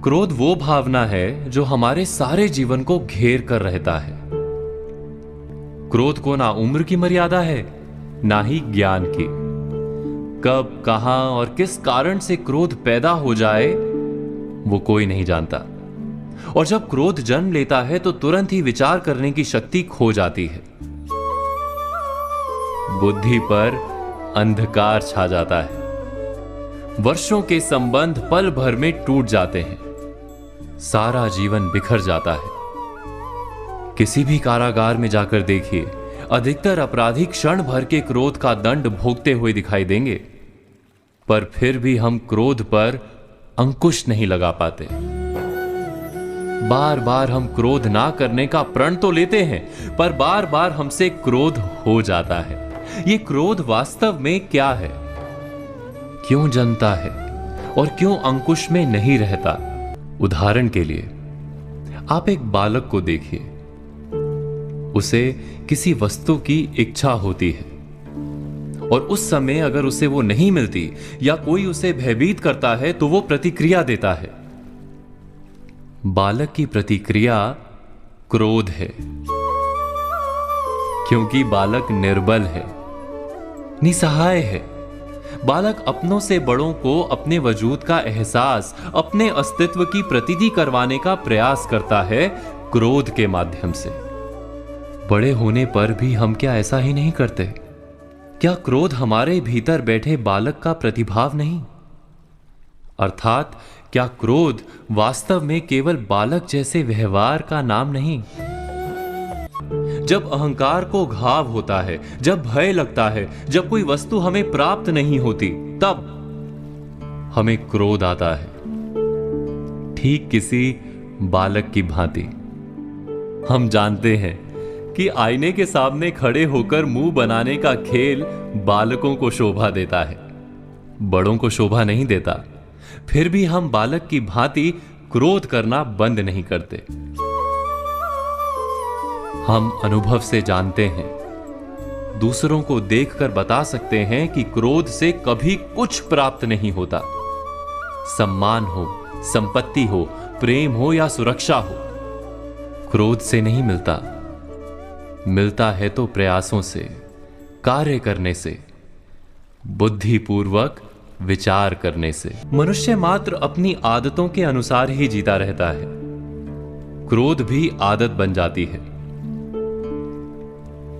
क्रोध वो भावना है जो हमारे सारे जीवन को घेर कर रहता है। क्रोध को ना उम्र की मर्यादा है, ना ही ज्ञान की। कब, कहां और किस कारण से क्रोध पैदा हो जाए वो कोई नहीं जानता। और जब क्रोध जन्म लेता है तो तुरंत ही विचार करने की शक्ति खो जाती है। बुद्धि पर अंधकार छा जाता है। वर्षों के संबंध पल भर में टूट जाते हैं। सारा जीवन बिखर जाता है। किसी भी कारागार में जाकर देखिए, अधिकतर अपराधी क्षण भर के क्रोध का दंड भोगते हुए दिखाई देंगे, पर फिर भी हम क्रोध पर अंकुश नहीं लगा पाते। बार बार हम क्रोध ना करने का प्रण तो लेते हैं, पर बार बार हमसे क्रोध हो जाता है। ये क्रोध वास्तव में क्या है, क्यों जन्मता है और क्यों अंकुश में नहीं रहता? उदाहरण के लिए आप एक बालक को देखिए। उसे किसी वस्तु की इच्छा होती है और उस समय अगर उसे वो नहीं मिलती या कोई उसे भयभीत करता है तो वो प्रतिक्रिया देता है। बालक की प्रतिक्रिया क्रोध है, क्योंकि बालक निर्बल है, निसहाय है। बालक अपनों से बड़ों को अपने वजूद का एहसास, अपने अस्तित्व की प्रतीति करवाने का प्रयास करता है क्रोध के माध्यम से। बड़े होने पर भी हम क्या ऐसा ही नहीं करते? क्या क्रोध हमारे भीतर बैठे बालक का प्रतिभाव नहीं? अर्थात क्या क्रोध वास्तव में केवल बालक जैसे व्यवहार का नाम नहीं? जब अहंकार को घाव होता है, जब भय लगता है, जब कोई वस्तु हमें प्राप्त नहीं होती, तब हमें क्रोध आता है, ठीक किसी बालक की भांति। हम जानते हैं कि आईने के सामने खड़े होकर मुंह बनाने का खेल बालकों को शोभा देता है, बड़ों को शोभा नहीं देता। फिर भी हम बालक की भांति क्रोध करना बंद नहीं करते। हम अनुभव से जानते हैं, दूसरों को देखकर बता सकते हैं कि क्रोध से कभी कुछ प्राप्त नहीं होता। सम्मान हो, संपत्ति हो, प्रेम हो या सुरक्षा हो, क्रोध से नहीं मिलता। मिलता है तो प्रयासों से, कार्य करने से, बुद्धिपूर्वक विचार करने से। मनुष्य मात्र अपनी आदतों के अनुसार ही जीता रहता है। क्रोध भी आदत बन जाती है।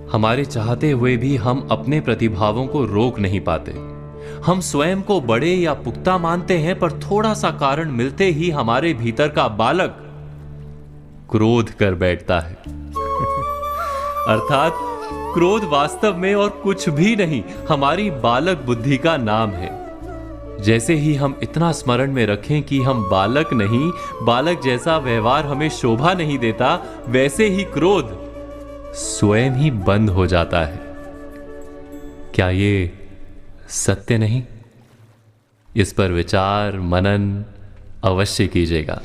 हमारे चाहते हुए भी हम अपने प्रतिभावों को रोक नहीं पाते। हम स्वयं को बड़े या पुख्ता मानते हैं, पर थोड़ा सा कारण मिलते ही हमारे भीतर का बालक क्रोध कर बैठता है। अर्थात क्रोध वास्तव में और कुछ भी नहीं, हमारी बालक बुद्धि का नाम है। जैसे ही हम इतना स्मरण में रखें कि हम बालक नहीं, बालक जैसा व्यवहार हमें शोभा नहीं देता, वैसे ही क्रोध स्वयं ही बंद हो जाता है। क्या ये सत्य नहीं? इस पर विचार मनन अवश्य कीजिएगा।